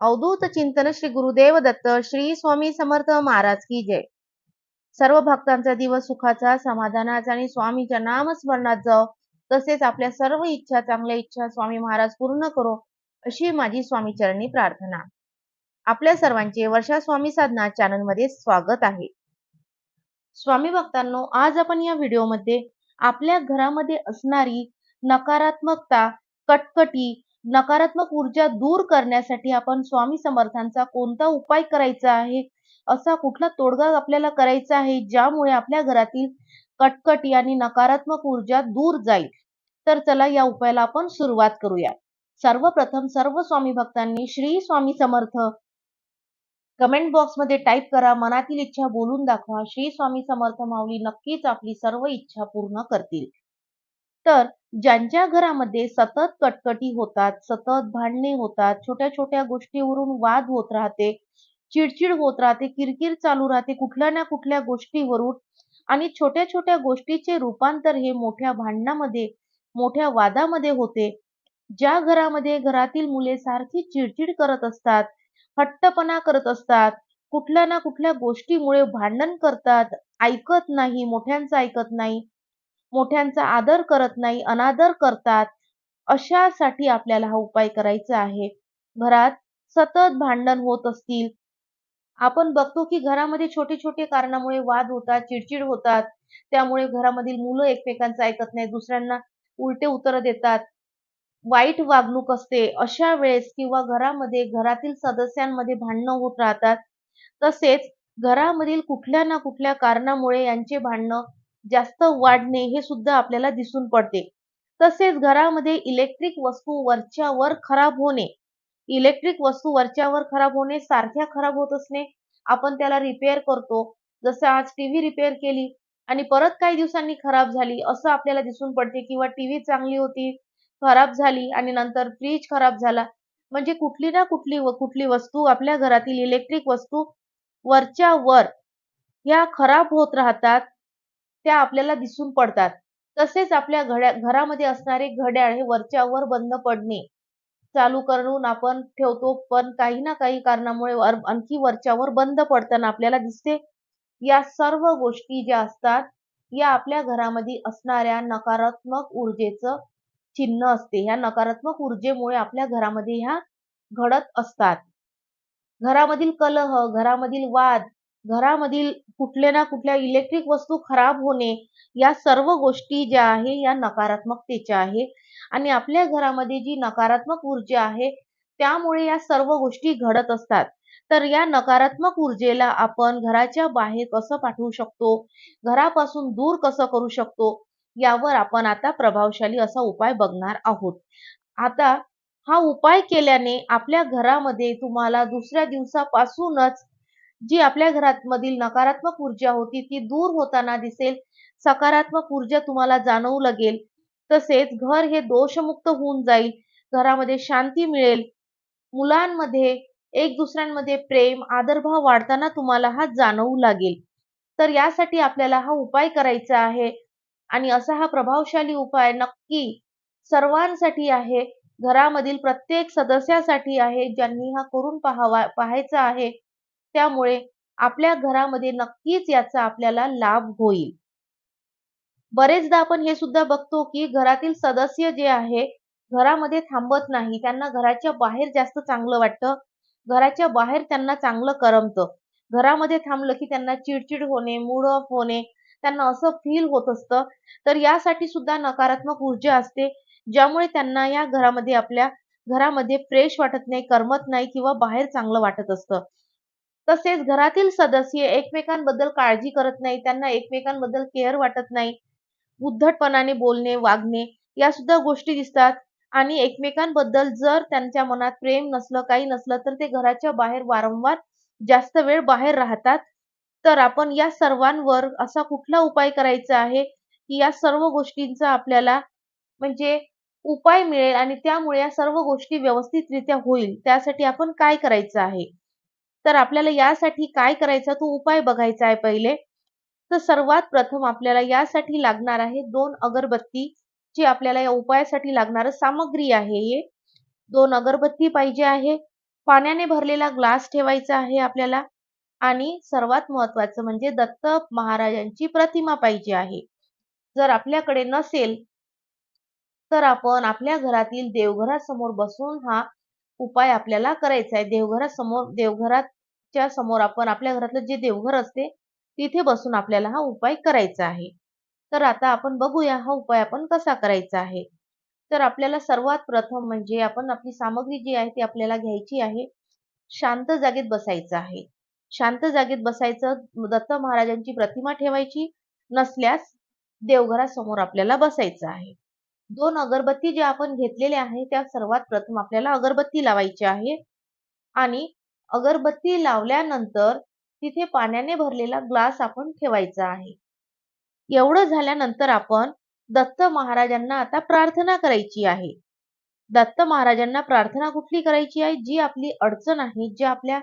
अवधूत चिंतन श्री गुरुदेव दत्त श्री स्वामी समर्थ महाराज की जय। सर्व भक्तांचा दिवस सुखाचा, समाधानाचा आणि स्वामीच्या नामस्मरणात जाओ, तसेच आपल्या सर्व इच्छा, चांगल्या इच्छा स्वामी महाराज पूर्ण करो, अशी माझी स्वामी चरणी प्रार्थना। आपल्या सर्वांचे वर्षा स्वामी साधना चॅनल मध्ये स्वागत आहे। स्वामी भक्तांनो, आज आपण या व्हिडिओमध्ये आपल्या घरामध्ये असणारी नकारात्मकता, कटकटी, नकारात्मक ऊर्जा दूर करण्यासाठी आपण स्वामी समर्थांचा कोणता उपाय करायचा आहे, असा कुठला तोडगा आपल्याला करायचा आहे ज्यामुळे आपल्या घरातील कटकटी आणि नकारात्मक ऊर्जा दूर जाईल। तर चला या उपायाला आपण सुरुवात करूया। सर्वप्रथम सर्व स्वामी भक्तांनी श्री स्वामी समर्थ कमेंट बॉक्स मध्ये टाइप करा, मनातील इच्छा बोलून दाखवा। श्री स्वामी समर्थ माऊली नक्कीच आपली सर्व इच्छा पूर्ण करतील। तर ज्यांच्या घरामध्ये सतत कटकटी होतात, सतत भांडणे होतात, छोट्या छोट्या गोष्टीवरून वाद होत राहते, चिडचिड होत राहते, किरकिर चालू राहते कुठल्या ना कुठल्या गोष्टीवरून, आणि छोट्या छोट्या गोष्टीचे रूपांतर हे मोठ्या भांडणामध्ये, मोठ्या वादामध्ये होते। ज्या घरामध्ये घरातील मुले सारखी चिडचिड करत असतात, हट्टपणा करत असतात, कुठल्या ना कुठल्या गोष्टीमुळे भांडण करतात, ऐकत नाही, मोठ्यांचं ऐकत नाही, मोठ्यांचा आदर करत नाही, अनादर करतात, अशासाठी आपल्याला हा उपाय करायचा आहे। घरात सतत भांडण होत असतील, आपण बघतो की घरामध्ये छोटे छोटे कारणामुळे वाद होतात, चिडचिड होतात, त्यामुळे घरामधील मुलं एकमेकांचं ऐकत नाही, दुसऱ्यांना उलटे उत्तर देतात, वाईट वागणूक असते। अशा वेळेस किंवा घरामध्ये घरातील सदस्यांमध्ये भांडणं होत राहतात, तसेच घरामधील कुठल्या ना कुठल्या कारणामुळे यांचे भांडणं जास्त वाढणे हे सुद्धा आपल्याला दिसून पडते। तसेच घरामध्ये इलेक्ट्रिक वस्तू वरच्यावर खराब होणे, इलेक्ट्रिक वस्तू वरच्यावर खराब होणे, सारख्या खराब होत असणे, आपण त्याला रिपेअर करतो, जसं आज टीव्ही रिपेअर केली आणि परत काही दिवसांनी खराब झाली असं आपल्याला दिसून पडते, किंवा टीव्ही चांगली होती, खराब झाली आणि नंतर फ्रीज खराब झाला। म्हणजे कुठली ना कुठली वस्तू, आपल्या घरातील इलेक्ट्रिक वस्तू वरच्या वर ह्या खराब होत राहतात, त्या आपल्याला दिसून पडतात। तसेच आपल्या घरामध्ये असणारे घड्याळ हे वरच्या वर बंद पडणे, चालू करून आपण ठेवतो, पण काही ना काही कारणामुळे आणखी वरच्यावर बंद पडताना आपल्याला दिसते। या सर्व गोष्टी ज्या असतात, या आपल्या घरामध्ये असणाऱ्या नकारात्मक ऊर्जेचं चिन्ह असते। ह्या नकारात्मक ऊर्जेमुळे आपल्या घरामध्ये ह्या घडत असतात। घरामधील कलह, घरामधील वाद, घरामधील कुठल्या ना कुठल्या इलेक्ट्रिक वस्तू खराब होणे, या सर्व गोष्टी ज्या आहे या नकारात्मकतेच्या आहे, आणि आपल्या घरामध्ये जी नकारात्मक ऊर्जा आहे त्यामुळे या सर्व गोष्टी घडत असतात। तर या नकारात्मक ऊर्जेला आपण घराच्या बाहेर कसं पाठवू शकतो, घरापासून दूर कसं करू शकतो, यावर आपण आता प्रभावशाली असा उपाय बघणार आहोत। आता हा उपाय केल्याने आपल्या घरामध्ये तुम्हाला दुसऱ्या दिवसापासूनच जी आपल्या घरामधील नकारात्मक ऊर्जा होती ती दूर होताना दिसेल, सकारात्मक ऊर्जा तुम्हाला जाणवू लागेल, तसेच घर हे दोषमुक्त होऊन जाईल, घरामध्ये शांती मिळेल, मुलांमध्ये एक दुसऱ्यांमध्ये प्रेम, आदरभाव वाढताना तुम्हाला हा जाणवू लागेल। तर यासाठी आपल्याला हा उपाय करायचा आहे, आणि असा हा प्रभावशाली उपाय नक्की सर्वांसाठी आहे, घरामधील प्रत्येक सदस्यासाठी आहे, ज्यांनी हा करून पाहायचा आहे। त्यामुळे आपल्या घरामध्ये नक्कीच याचा आपल्याला लाभ होईल। बरेचदा आपण हे सुद्धा बघतो की घरातील सदस्य जे आहे घरामध्ये थांबत नाही, त्यांना घराच्या बाहेर जास्त चांगलं वाटतं, घराच्या बाहेर त्यांना चांगलं करमतं, घरामध्ये थांबलं की त्यांना चिडचिड होणे, मूड ऑफ होणे, त्यांना असं फील होत असतं। तर यासाठी सुद्धा नकारात्मक ऊर्जा असते, ज्यामुळे त्यांना या घरामध्ये, आपल्या घरामध्ये फ्रेश वाटत नाही, करमत नाही, किंवा बाहेर चांगलं वाटत असतं। तसेच घरातील सदस्य एकमेकांबद्दल काळजी करत नाही, त्यांना एकमेकांबद्दल केअर वाटत नाही, उद्धटपणाने बोलणे, वागणे, या सुद्धा गोष्टी दिसतात। आणि एकमेकांबद्दल जर त्यांच्या मनात प्रेम नसलं, काही नसलं, तर ते घराच्या बाहेर वारंवार जास्त वेळ बाहेर राहतात। तर आपण या सर्वांवर असा कुठला उपाय करायचा आहे की या सर्व गोष्टींचा आपल्याला म्हणजे उपाय मिळेल, आणि त्यामुळे या सर्व गोष्टी व्यवस्थितरित्या होईल। त्यासाठी आपण काय करायचं आहे, तर आपल्याला यासाठी काय करायचं तो उपाय बघायचा आहे पहिले। तर सर्वात प्रथम आपल्याला यासाठी लागणार आहे 2 अगरबत्ती, जी आपल्याला या उपायासाठी लागणारं सामग्री आहे। हे 2 अगरबत्ती पाहिजे आहे, पाण्याने भरलेला ग्लास ठेवायचा आहे आपल्याला आणि सर्वात महत्त्वाचं म्हणजे दत्त महाराजांची प्रतिमा पाहिजे आहे. जर आपल्याकडे नसेल, तर आपण आपल्या घरातील देवघरासमोर बसून हा उपाय आपल्याला करायचा आहे. देवघराच्या समोर आपण आपल्या घरातलं जे देवघर असते, तिथे बसून आपल्याला हा उपाय करायचा आहे. तर आता आपण बघूया हा उपाय आपण कसा करायचा आहे. तर आपल्याला सर्वात प्रथम म्हणजे आपण आपली सामग्री जी आहे ती आपल्याला घ्यायची आहे. शांत जागेत बसायचं आहे. शांत जागेत बसायचं, दत्त महाराजांची प्रतिमा ठेवायची, नसल्यास देवघरासमोर आपल्याला बसायचं आहे. 2 अगरबत्ती ज्या आपण घेतलेल्या आहे, त्या सर्वात प्रथम आपल्याला अगरबत्ती लावायची आहे आणि अगरबत्ती लावल्यानंतर तिथे पाण्याने भरलेला ग्लास आपण ठेवायचा आहे. एवढं झाल्यानंतर आपण दत्त महाराजांना आता प्रार्थना करायची आहे. दत्त महाराजांना प्रार्थना कुठली करायची आहे? जी आपली अडचण आहे, जे आपल्या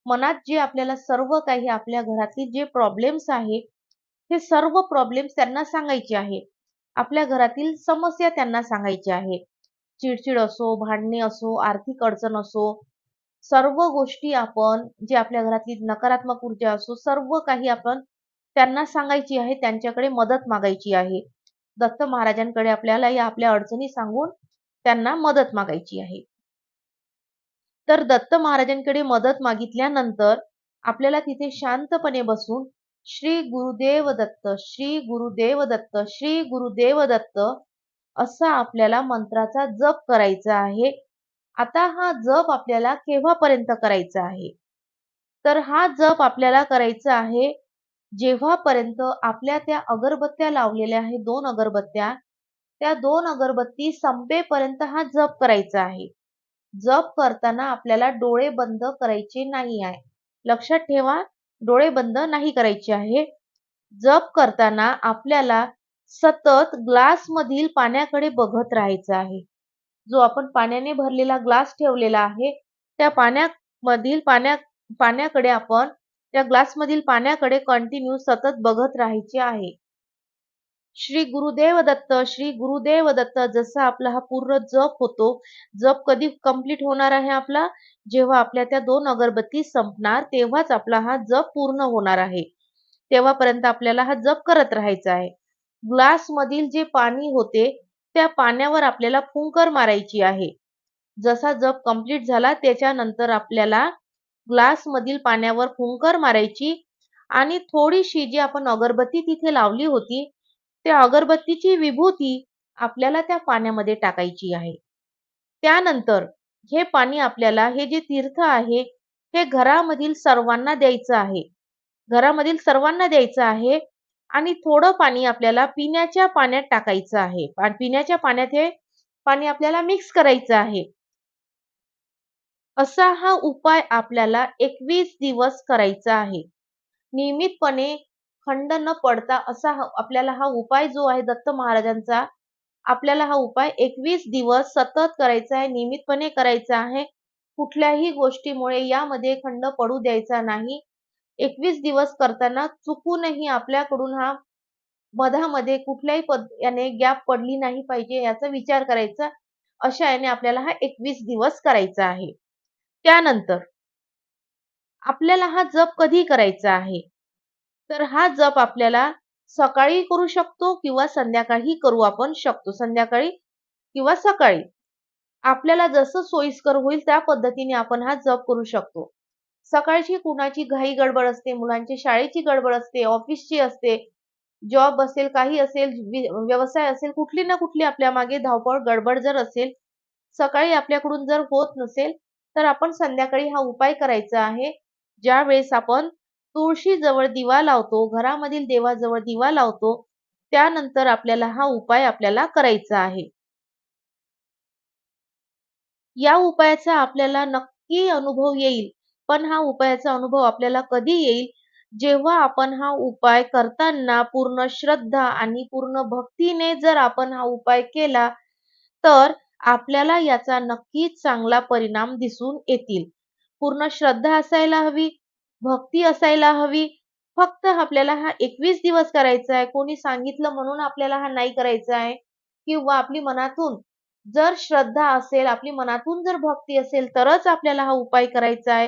मनात जे आपल्याला सर्व काही आपल्या घरातील जे प्रॉब्लेम्स आहे, ते सर्व प्रॉब्लेम्स त्यांना सांगायचे आहे. आपल्या घरातील समस्या त्यांना सांगायच्या आहे. चिडचिड असो, भांडणे असो, आर्थिक अडचण असो, सर्व गोष्टी आपण जे आपल्या घरातली नकारात्मक ऊर्जा असो, सर्व काही आपण त्यांना सांगायची आहे, त्यांच्याकडे मदत मागायची आहे. दत्त महाराजांकडे आपल्याला या आपल्या अडचणी सांगून त्यांना मदत मागायची आहे. तर दत्त महाराजांकडे मदत मागितल्यानंतर आपल्याला तिथे शांतपणे बसून श्री गुरुदेव दत्त, श्री गुरुदेव दत्त, श्री गुरुदेव दत्त असा आपल्याला मंत्राचा जप करायचा आहे. आता हा जप आपल्याला केव्हापर्यंत करायचा आहे? तर हा जप आपल्याला करायचा आहे जेव्हापर्यंत आपल्या त्या अगरबत्त्या लावलेल्या आहेत 2 अगरबत्त्या, त्या 2 अगरबत्ती संपेपर्यंत हा जप करायचा आहे. जप करताना आपल्याला डोळे बंद करायचे नाही आहे. लक्षात ठेवा, डोळे बंद नाही करायचे आहे. जप करताना आपल्याला सतत ग्लासमधील पाण्याकडे बघत राहायचं आहे. जो आपण पाण्याने भरलेला ग्लास ठेवलेला आहे, त्या पाण्याकडे आपण त्या ग्लासमधील पाण्याकडे कंटिन्यू सतत बघत राहायचे आहे. श्री गुरुदेव दत्त, श्री गुरुदेव दत्त जसा आपला हा पूर्ण जप होतो. जप कधी कंप्लीट होणार आहे आपला? जेव्हा आपल्या त्या 2 अगरबत्ती संपणार तेव्हाच आपला हा जप पूर्ण होणार आहे. तेव्हापर्यंत आपल्याला हा जप करत राहायचा आहे. ग्लासमधील जे पाणी होते, त्या पाण्यावर आपल्याला फुंकर मारायची आहे. जसा जप कंप्लीट झाला त्याच्यानंतर आपल्याला ग्लासमधील पाण्यावर फुंकर मारायची आणि थोडीशी जी आपण अगरबत्ती तिथे लावली होती, त्या अगरबत्तीची विभूती आपल्याला त्या पाण्यामध्ये टाकायची आहे. त्यानंतर हे पाणी आपल्याला हे जे तीर्थ आहे, हे घरामधील सर्वांना द्यायचं आहे. घरामधील सर्वांना द्यायचं आहे आणि थोडं पाणी आपल्याला पिण्याच्या पाण्यात टाकायचं आहे. पिण्याच्या पाण्यात हे पाणी आपल्याला मिक्स करायचं आहे. असा हा उपाय आपल्याला 21 दिवस करायचा आहे. नियमितपणे खंड न पडता असा आपल्याला हा उपाय जो आहे दत्त महाराजांचा, आपल्याला हा उपाय 21 दिवस सतत करायचा आहे, नियमितपणे करायचा आहे. कुठल्याही गोष्टीमुळे यामध्ये खंड पडू द्यायचा नाही. 21 दिवस करताना चुकूनही आपल्याकडून हा मधामध्ये कुठल्याही याने गॅप पडली नाही पाहिजे याचा विचार करायचा. अशा याने आपल्याला हा 21 दिवस करायचा आहे. त्यानंतर आपल्याला हा जप कधी करायचा आहे? तर हा जप आपल्याला सकाळी करू शकतो किंवा संध्याकाळी करू आपण शकतो. संध्याकाळी किंवा सकाळी. आपल्याला जसं सोयीस्कर होईल त्या पद्धतीने आपण हा जप करू शकतो. सकाळची कुणाची घाई गडबड असते, मुलांची शाळेची गडबड असते, ऑफिसची असते, जॉब असेल, काही असेल, व्यवसाय असेल, कुठली ना कुठली आपल्या मागे धावपळ, गडबड जर असेल, सकाळी आपल्याकडून जर होत नसेल, तर आपण संध्याकाळी हा उपाय करायचा आहे. ज्यावेळेस आपण तुळशीजवळ दिवा लावतो, घरामधील देवाजवळ दिवा लावतो, त्यानंतर आपल्याला हा उपाय आपल्याला करायचा आहे. या उपायाचा आपल्याला नक्की अनुभव येईल. पण हा उपायाचा अनुभव आपल्याला कधी येईल? जेव्हा आपण हा उपाय करताना पूर्ण श्रद्धा आणि पूर्ण भक्तीने जर आपण हा उपाय केला, तर आपल्याला याचा नक्कीच चांगला परिणाम दिसून येतील. पूर्ण श्रद्धा असायला हवी, भक्ती असायला हवी. फक्त आपल्याला हा 21 दिवस करायचा आहे. कोणी सांगितलं म्हणून आपल्याला हा नाही करायचा आहे किंवा आपली मनातून जर श्रद्धा असेल, आपली मनातून जर भक्ती असेल, तरच आपल्याला हा उपाय करायचा आहे.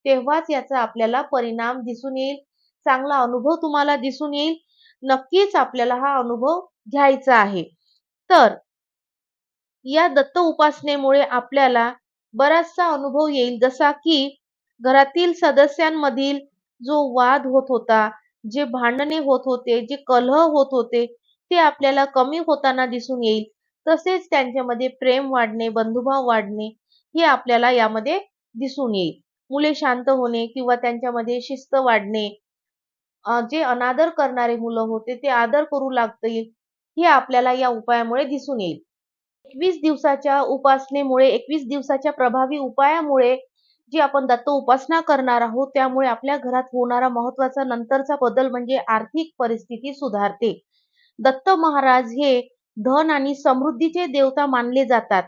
तेव्हाच याचा आपल्याला परिणाम दिसून येईल. चांगला अनुभव तुम्हाला दिसून येईल. नक्कीच आपल्याला हा अनुभव घ्यायचा आहे. तर या दत्त उपासनेमुळे आपल्याला बराचसा अनुभव येईल, जसा की घरातील सदस्यांमधील जो वाद होत होता, जे भांडणे होत होते, जे कलह होत होते, ते आपल्याला कमी होताना दिसून येईल. तसेच त्यांच्यामध्ये प्रेम वाढणे, बंधुभाव वाढणे हे आपल्याला यामध्ये दिसून येईल. मुले शांत होणे किंवा त्यांच्यामध्ये शिस्त वाढणे, जे अनादर करणारे मुलं होते ते आदर करू लागतील, हे आपल्याला या उपायामुळे दिसून येईल. 21 दिवसाच्या उपासनेमुळे 21 दिवसाच्या प्रभावी उपायामुळे जी आपण दत्त उपासना करणार आहोत, त्यामुळे आपल्या घरात होणारा महत्त्वाचा नंतरचा बदल म्हणजे आर्थिक परिस्थिती सुधारते. दत्त महाराज हे धन आणि समृद्धीचे देवता मानले जातात.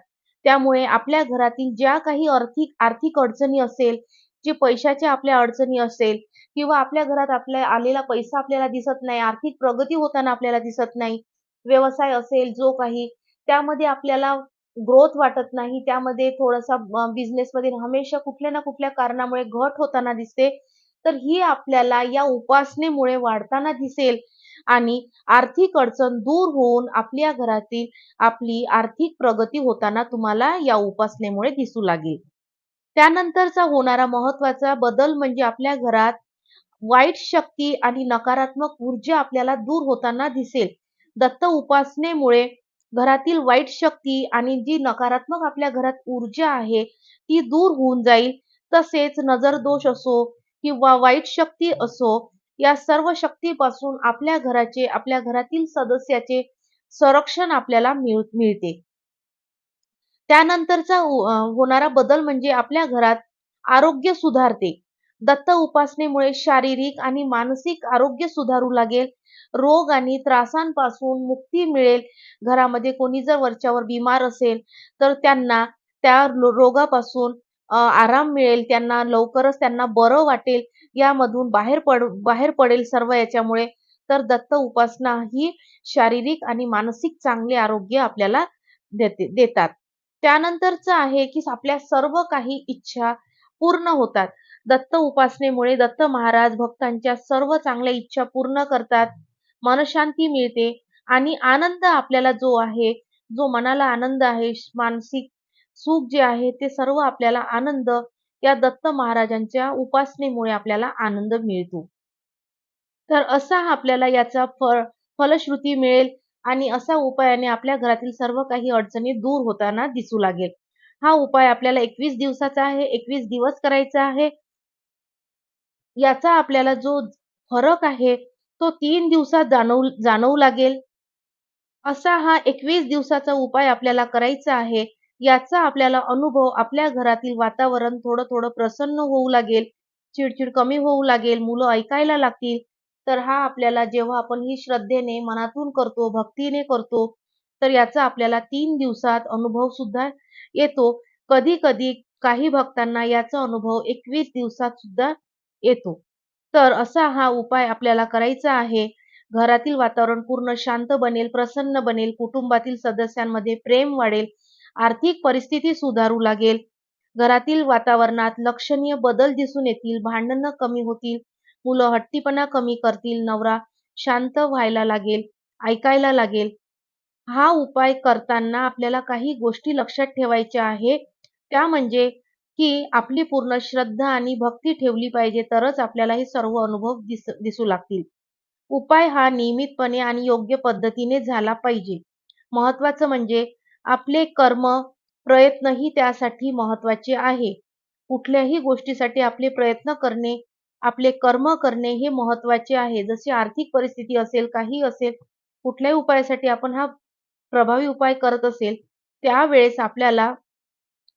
त्यामुळे आपल्या घरातील ज्या काही आर्थिक आर्थिक अडचणी असेल, जे पैशाच्या आपल्या अडचणी असेल किंवा आपल्या घरात आपल्या आलेला पैसा आपल्याला दिसत नाही, आर्थिक प्रगती होताना आपल्याला दिसत नाही, व्यवसाय असेल जो काही त्यामध्ये आपल्याला ग्रोथ वाटत नाही, त्यामध्ये थोडासा बिझनेसमध्ये हमेशा कुठल्या ना कुठल्या कारणामुळे घट होताना दिसते. तर ही आपल्याला या उपासनेमुळे वाढताना दिसेल आणि आर्थिक अडचण दूर होऊन आपल्या घरातील आपली आर्थिक प्रगती होताना तुम्हाला या उपासनेमुळे दिसू लागेल. त्यानंतरचा होणारा महत्त्वाचा बदल म्हणजे आपल्या घरात वाईट शक्ती आणि नकारात्मक ऊर्जा आपल्याला दूर होताना दिसेल. दत्त उपासनेमुळे घरातील वाईट शक्ती आणि जी नकारात्मक आपल्या घरात ऊर्जा आहे, ती दूर होऊन जाईल. तसेच नजर दोष असो किंवा वाईट शक्ती असो, या सर्व शक्तीपासून आपल्या घराचे, आपल्या घरातील सदस्याचे संरक्षण आपल्याला मिळते. त्यानंतरचा होणारा बदल म्हणजे आपल्या घरात आरोग्य सुधारते. दत्त उपासनेमुळे शारीरिक आणि मानसिक आरोग्य सुधारू लागेल. रोग आणि त्रासांपासून मुक्ती मिळेल. घरामध्ये कोणी जर वरच्यावर बिमार असेल, तर त्यांना त्या रोगापासून आराम मिळेल. त्यांना लवकरच त्यांना बरं वाटेल. यामधून बाहेर पडेल सर्व याच्यामुळे. तर दत्त उपासना ही शारीरिक आणि मानसिक चांगले आरोग्य आपल्याला देतात. त्यानंतरचं आहे, की आपल्या सर्व काही इच्छा पूर्ण होतात. दत्त उपासनेमुळे दत्त महाराज भक्तांच्या सर्व चांगल्या इच्छा पूर्ण करतात. मनःशांती मिळते आणि आनंद आपल्याला जो आहे, जो मनाला आनंद आहे, मानसिक सुख जे आहे, ते सर्व आपल्याला आनंद या दत्त महाराजांच्या उपासनेमुळे आपल्याला आनंद मिळतो. तर असा आपल्याला याचा फलश्रुती मिळेल आणि अशा उपायाने आपल्या घरातील सर्व काही अडचणी दूर होताना दिसू लागेल. हा उपाय आपल्याला 21 दिवसाचा आहे. 21 दिवस करायचा आहे. याचा आपल्याला जो फरक आहे, तो 3 दिवसात जाणवू लागेल. असा हा 21 दिवसाचा उपाय आपल्याला करायचा आहे. याचा आपल्याला अनुभव आपल्या घरातील वातावरण थोडं-थोडं प्रसन्न होऊ लागेल. चिडचिड कमी होऊ लागेल. मुलं ऐकायला लागतील. तर हा आपल्याला जेव्हा आपण ही श्रद्धेने मनातून करतो, भक्तीने करतो, तर याचा आपल्याला 3 दिवसात अनुभव सुद्धा येतो. कधी-कधी काही भक्तांना याचा अनुभव 21 दिवसात सुद्धा येतो. तर असा हा उपाय आपल्याला करायचा आहे. घरातील वातावरण पूर्ण शांत बनेल, प्रसन्न बनेल, कुटुंबातील सदस्यांमध्ये प्रेम वाढेल, आर्थिक परिस्थिती सुधारू लागेल, घरातील वातावरणात लक्षणीय बदल दिसून येतील, भांडणं कमी होतील, मुलं हट्टीपणा कमी करतील, नवरा शांत व्हायला लागेल, ऐकायला लागेल. हा उपाय करताना आपल्याला काही गोष्टी लक्षात ठेवायच्या आहे. त्या म्हणजे की आपली पूर्ण श्रद्धा आणि भक्ती ठेवली पाहिजे, तरच आपल्याला हे सर्व अनुभव दिसू लागतील. उपाय हा नियमितपणे आणि योग्य पद्धतीने झाला पाहिजे. महत्त्वाचं म्हणजे आपले कर्म, प्रयत्नही त्यासाठी महत्त्वाचे आहे. कुठल्याही गोष्टीसाठी आपले प्रयत्न करणे, आपले कर्म करणे हे महत्त्वाचे आहे. जशी आर्थिक परिस्थिती असेल, काही असेल, कुठल्याही उपायासाठी आपण हा प्रभावी उपाय करत असेल, त्यावेळेस आपल्याला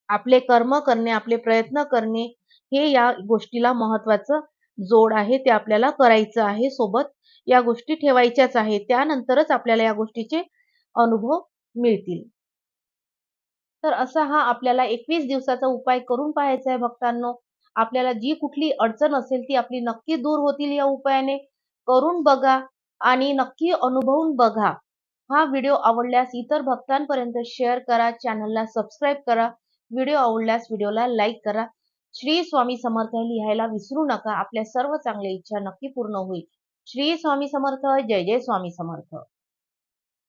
आपले कर्म करणे, आपले प्रयत्न करणे हे या गोष्टीला महत्त्वाचं जोड आहे. ते आपल्याला करायचं आहे. सोबत या गोष्टी ठेवायच्याच आहेत. त्यानंतरच आपल्याला या गोष्टीचे अनुभव मिळतील. तर असा हा आपल्याला 21 दिवसाचा उपाय करून पाहायचा आहे भक्तांनो. आपल्याला जी कुठली अडचण असेल ती आपली नक्की दूर होतील या उपायाने. करून बघा आणि नक्की अनुभवून बघा. हा व्हिडिओ आवडल्यास इतर भक्तांपर्यंत शेअर करा, चॅनलला सबस्क्राईब करा. व्हिडिओ आवडल्यास व्हिडिओला लाईक करा. श्री स्वामी समर्थ लिहायला विसरू नका. आपल्या सर्व चांगल्या इच्छा नक्की पूर्ण होईल. श्री स्वामी समर्थ. जय जय स्वामी समर्थ.